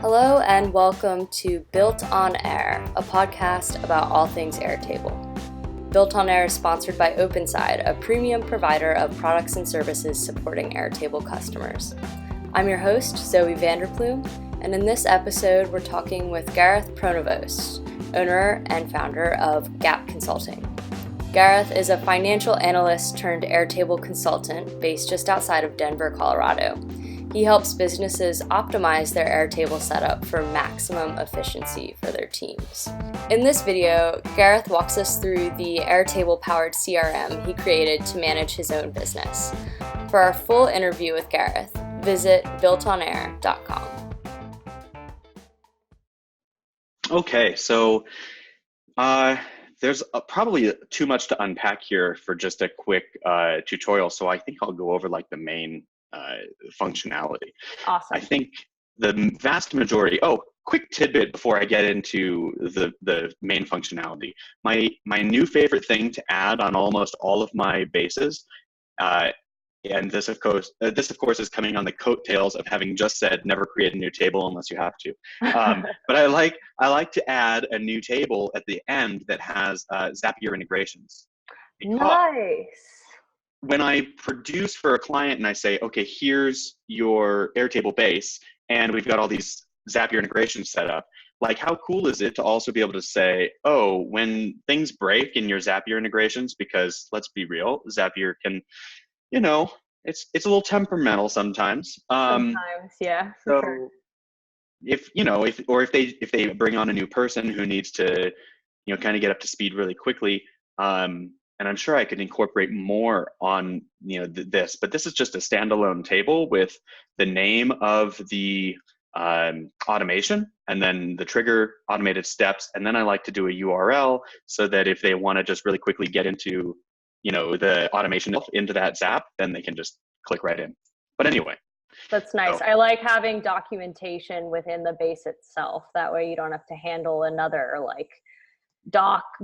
Hello and welcome to BuiltOnAir, a podcast about all things Airtable. BuiltOnAir is sponsored by OpenSide, a premium provider of products and services supporting Airtable customers. I'm your host, Zoe Vanderplume, and in this episode we're talking with Gareth Pronovost, owner and founder of Gap Consulting. Gareth is a financial analyst turned Airtable consultant based just outside of Denver, Colorado. He helps businesses optimize their Airtable setup for maximum efficiency for their teams. In this video, Gareth walks us through the Airtable-powered CRM he created to manage his own business. For our full interview with Gareth, visit BuiltOnAir.com. Okay, so there's probably too much to unpack here for just a quick tutorial, so I think I'll go over like the main functionality. Awesome. I think the vast majority, quick tidbit before I get into the main functionality. My new favorite thing to add on almost all of my bases, and this of course is coming on the coattails of having just said never create a new table unless you have to. But I like to add a new table at the end that has Zapier integrations. Nice. When I produce for a client and I say, okay, here's your Airtable base, and we've got all these Zapier integrations set up, like how cool is it to also be able to say, oh, when things break in your Zapier integrations, because let's be real, Zapier can, it's a little temperamental sometimes. Yeah. So Sure. if they bring on a new person who needs to, kind of get up to speed really quickly, and I'm sure I could incorporate more on, this, but this is just a standalone table with the name of the automation and then the trigger automated steps. And then I like to do a URL so that if they want to just really quickly get into, the automation into that Zap, then they can just click right in. But anyway. That's nice. So, I like having documentation within the base itself. That way you don't have to handle another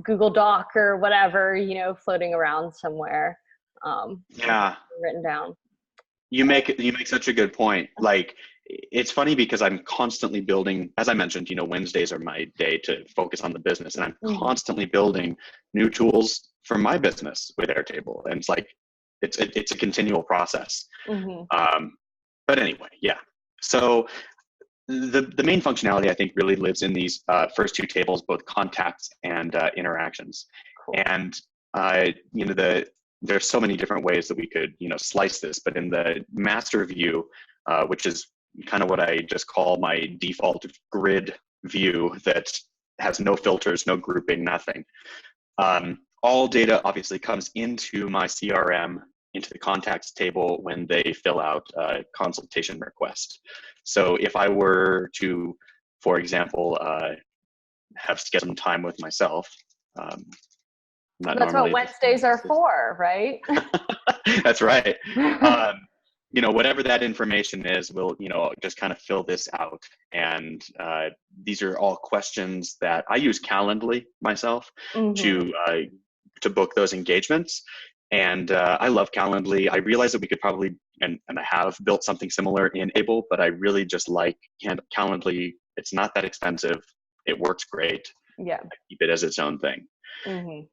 Google Doc or whatever, floating around somewhere. Yeah. Written down. You make such a good point. Like, it's funny because I'm constantly building, as I mentioned, Wednesdays are my day to focus on the business, and I'm constantly building new tools for my business with Airtable. And it's a continual process. But anyway, yeah. So the main functionality, I think, really lives in these first two tables, both contacts and interactions. Cool. And there's so many different ways that we could slice this, but in the master view, which is kind of what I just call my default grid view that has no filters, no grouping, nothing. All data obviously comes into my CRM, into the contacts table when they fill out a consultation request. So if I were to, for example, have scheduled some time with myself, that's what Wednesdays are for, right? That's right. Whatever that information is, we'll, just kind of fill this out. And these are all questions that I use Calendly myself to book those engagements. And I love Calendly. I realize that we could probably, and I have built something similar in Able, but I really just like Calendly. It's not that expensive. It works great. Yeah. I keep it as its own thing. Sure.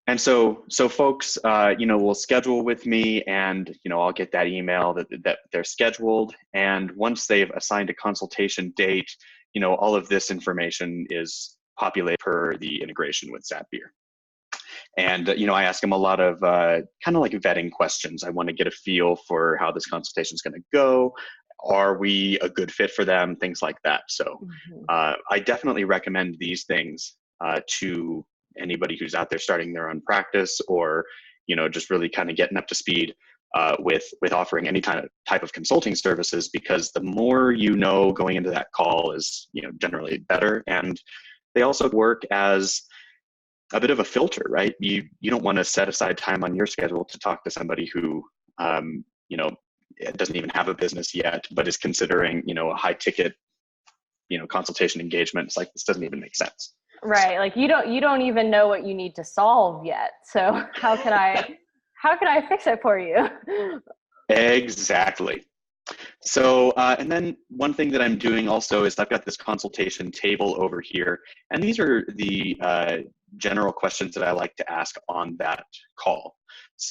And so folks, will schedule with me, and, I'll get that email that they're scheduled. And once they've assigned a consultation date, all of this information is populated per the integration with Zapier. And, I ask them a lot of kind of like vetting questions. I want to get a feel for how this consultation is going to go. Are we a good fit for them? Things like that. So I definitely recommend these things to anybody who's out there starting their own practice, or, just really kind of getting up to speed with offering any kind of type of consulting services, because the more going into that call is, generally better. And they also work as a bit of a filter, right? You don't want to set aside time on your schedule to talk to somebody who, doesn't even have a business yet, but is considering, a high ticket, consultation engagement. It's like, this doesn't even make sense. Right. Like you don't even know what you need to solve yet. So how can I fix it for you? Exactly. So, and then one thing that I'm doing also is I've got this consultation table over here, and these are the general questions that I like to ask on that call.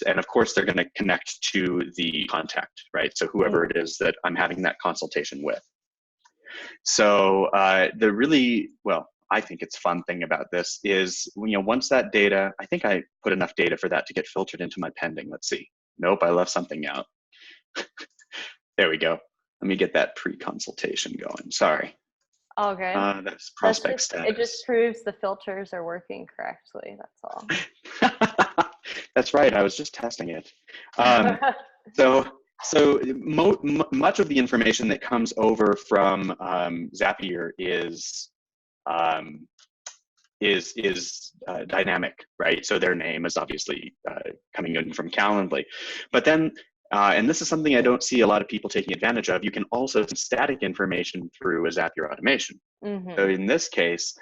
And of course, they're going to connect to the contact, right? So whoever it is that I'm having that consultation with. So the really, well, I think it's fun thing about this is, once that data, I think I put enough data for that to get filtered into my pending. Let's see. Nope, I left something out. There we go. Let me get that pre-consultation going. Sorry. Okay. That's prospect status. It just proves the filters are working correctly. That's all. That's right. I was just testing it. So much of the information that comes over from Zapier is dynamic, right? So their name is obviously coming in from Calendly, but then, and this is something I don't see a lot of people taking advantage of, you can also send static information through a Zapier automation. So in this case,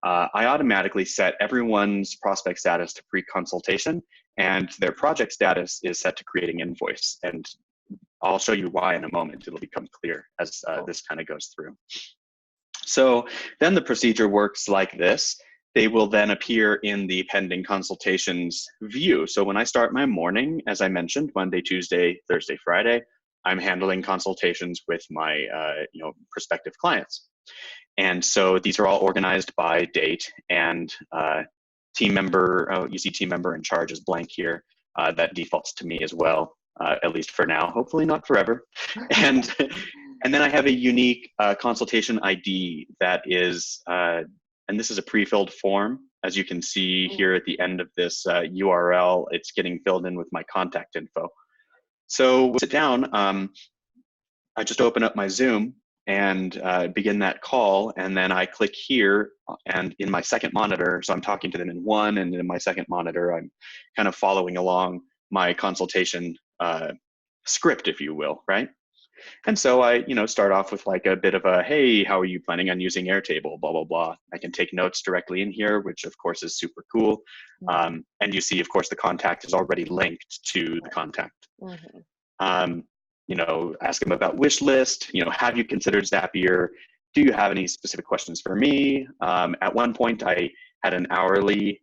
I automatically set everyone's prospect status to pre-consultation, and their project status is set to creating invoice. And I'll show you why in a moment. It'll become clear as this kind of goes through. So then the procedure works like this. They will then appear in the pending consultations view. So when I start my morning, as I mentioned, Monday, Tuesday, Thursday, Friday, I'm handling consultations with my prospective clients. And so these are all organized by date and team member. Oh, you see team member in charge is blank here. That defaults to me as well, at least for now, hopefully not forever. And then I have a unique consultation ID that is, and this is a pre-filled form. As you can see here at the end of this URL, it's getting filled in with my contact info. So we'll sit down, I just open up my Zoom and begin that call, and then I click here and in my second monitor, so I'm talking to them in one, and in my second monitor, I'm kind of following along my consultation script, if you will, right? And so I, start off with like a bit of a, hey, how are you planning on using Airtable, blah, blah, blah. I can take notes directly in here, which of course is super cool. And you see, of course, the contact is already linked to the contact. Ask them about wish list, have you considered Zapier? Do you have any specific questions for me? At one point, I had an hourly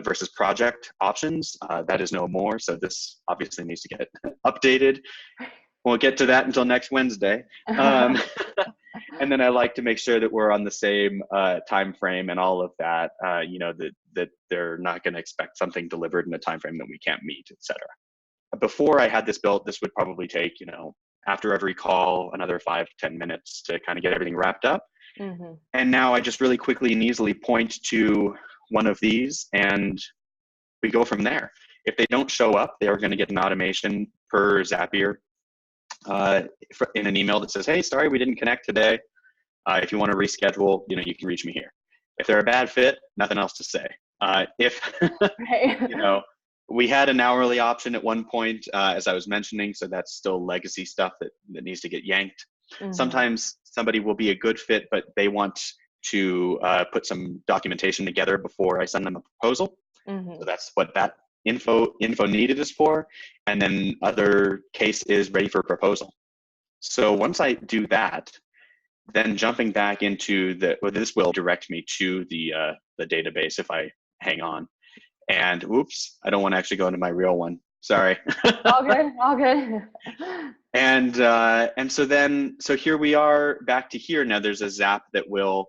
versus project options. That is no more. So this obviously needs to get updated. Won't get to that until next Wednesday. And then I like to make sure that we're on the same time frame and all of that, that they're not going to expect something delivered in a time frame that we can't meet, et cetera. Before I had this built, this would probably take, after every call, another 5 to 10 minutes to kind of get everything wrapped up. And now I just really quickly and easily point to one of these and we go from there. If they don't show up, they are going to get an automation per Zapier in an email that says, hey, sorry, we didn't connect today. If you want to reschedule, you can reach me here. If they're a bad fit, nothing else to say. We had an hourly option at one point, as I was mentioning, so that's still legacy stuff that needs to get yanked. Sometimes somebody will be a good fit, but they want to put some documentation together before I send them a proposal. So that's what that info needed is for. And then other case is ready for proposal. So once I do that, then jumping back into this will direct me to the database if I hang on. And oops, I don't want to actually go into my real one. Sorry. All good. And so here we are back to here. Now there's a Zap that will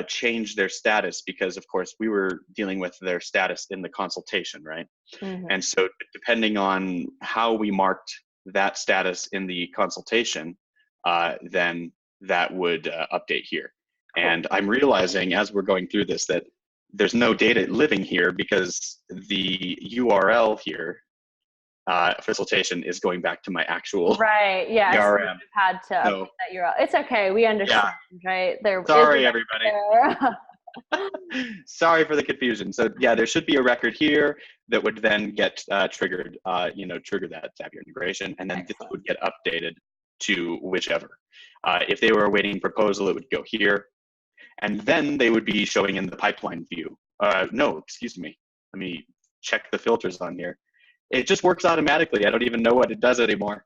change their status because of course we were dealing with their status in the consultation, right? And so depending on how we marked that status in the consultation, then that would update here. And I'm realizing as we're going through this that there's no data living here because the URL here, facilitation, is going back to my actual CRM. So we've had to update that URL. It's okay. We understand, right? Sorry, everybody. Sorry for the confusion. So yeah, there should be a record here that would then get triggered, trigger that Zapier integration, and then this would get updated to whichever. If they were awaiting proposal, it would go here. And then they would be showing in the pipeline view. No, excuse me. Let me check the filters on here. It just works automatically. I don't even know what it does anymore.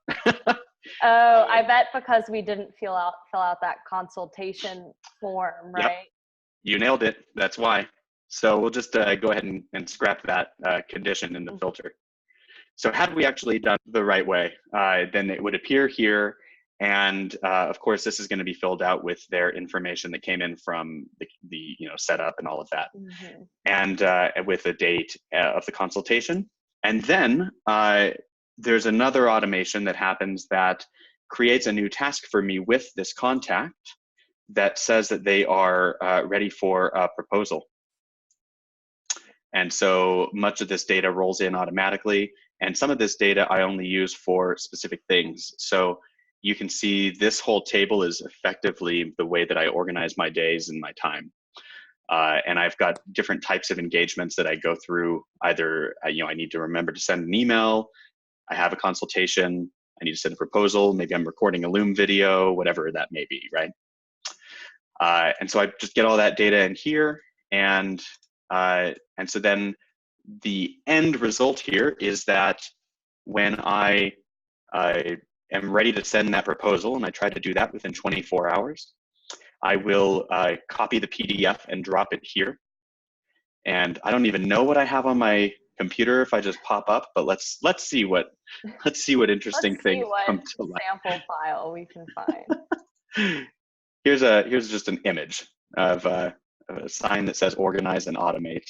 Oh, I bet because we didn't fill out that consultation form, Yep, right? you nailed it. That's why. So we'll just go ahead and scrap that condition in the filter. So had we actually done the right way, then it would appear here. And of course, this is going to be filled out with their information that came in from the setup and all of that, and with the date of the consultation. And then there's another automation that happens that creates a new task for me with this contact that says that they are ready for a proposal. And so much of this data rolls in automatically. And some of this data I only use for specific things. So you can see this whole table is effectively the way that I organize my days and my time. And I've got different types of engagements that I go through. Either I need to remember to send an email, I have a consultation, I need to send a proposal, maybe I'm recording a Loom video, whatever that may be, right? And so I just get all that data in here, and so then the end result here is that when I am ready to send that proposal, and I try to do that within 24 hours, I will copy the PDF and drop it here. And I don't even know what I have on my computer if I just pop up, but let's see what interesting things come to life. Sample file we can find. Here's just an image of a sign that says organize and automate.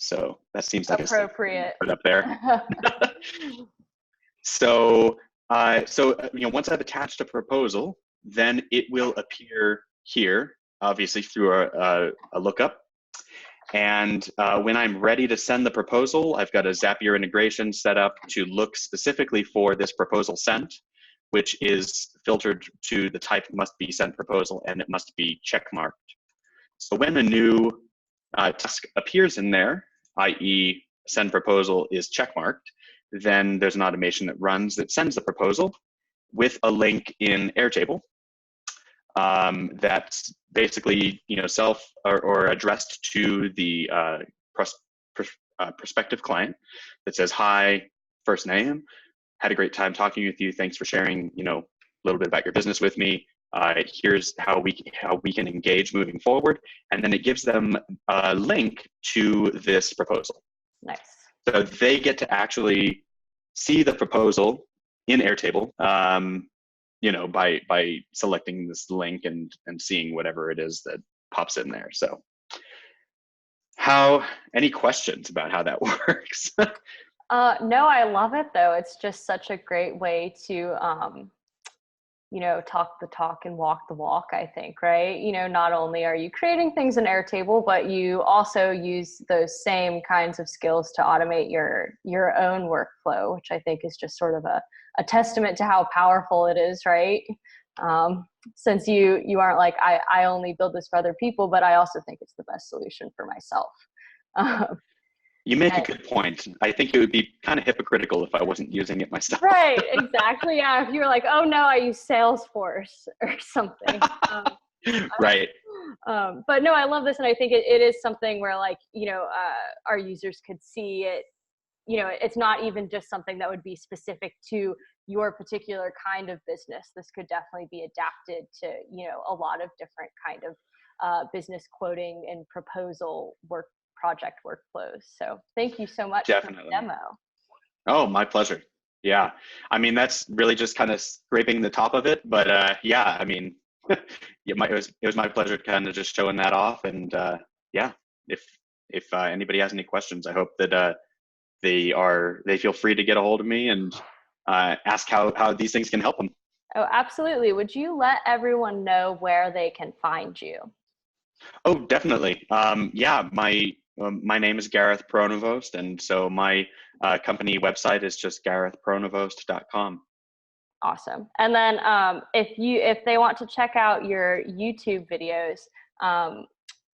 So that seems like appropriate. Put up there. So once I've attached a proposal, then it will appear here, obviously through a lookup. And when I'm ready to send the proposal, I've got a Zapier integration set up to look specifically for this proposal sent, which is filtered to the type must be sent proposal, and it must be checkmarked. So when a new task appears in there, i.e. send proposal is checkmarked, then there's an automation that runs that sends the proposal with a link in Airtable that's basically self or addressed to the prospective client that says, hi, first name, had a great time talking with you, thanks for sharing a little bit about your business with me, here's how we can engage moving forward, and then it gives them a link to this proposal. Nice. So they get to actually see the proposal in Airtable, by selecting this link and seeing whatever it is that pops in there. So any questions about how that works? No, I love it though. It's just such a great way to, talk the talk and walk the walk, I think, right? Not only are you creating things in Airtable, but you also use those same kinds of skills to automate your own workflow, which I think is just sort of a testament to how powerful it is, right? Since you aren't like, I only build this for other people, but I also think it's the best solution for myself. You make a good point. I think it would be kind of hypocritical if I wasn't using it myself. Right, exactly. Yeah, if you were like, oh no, I use Salesforce or something. Right. But no, I love this. And I think it is something where our users could see it. It's not even just something that would be specific to your particular kind of business. This could definitely be adapted to, a lot of different kind of business quoting and proposal project workflows. So thank you so much for the demo. Oh, my pleasure. Yeah. I mean, that's really just kind of scraping the top of it. But yeah, I mean, it was my pleasure kind of just showing that off. And yeah, if anybody has any questions, I hope that they feel free to get a hold of me and ask how these things can help them. Oh, absolutely. Would you let everyone know where they can find you? Oh, definitely. Yeah, my name is Gareth Pronovost, and so my company website is just garethpronovost.com. Awesome. And then if they want to check out your YouTube videos,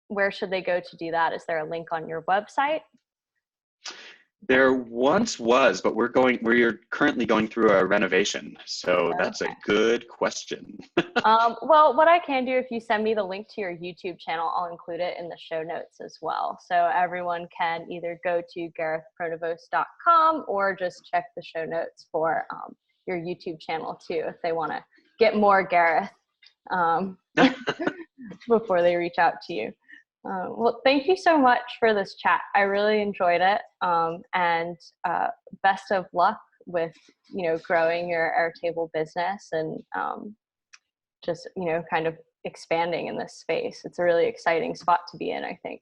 where should they go to do that? Is there a link on your website? There once was, but we're currently going through a renovation. So that's a good question. Well, what I can do, if you send me the link to your YouTube channel, I'll include it in the show notes as well. So everyone can either go to garethpronovost.com or just check the show notes for your YouTube channel too, if they want to get more Gareth before they reach out to you. Well, thank you so much for this chat. I really enjoyed it. And best of luck with, growing your Airtable business and just, kind of expanding in this space. It's a really exciting spot to be in, I think.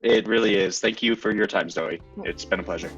It really is. Thank you for your time, Zoe. It's been a pleasure.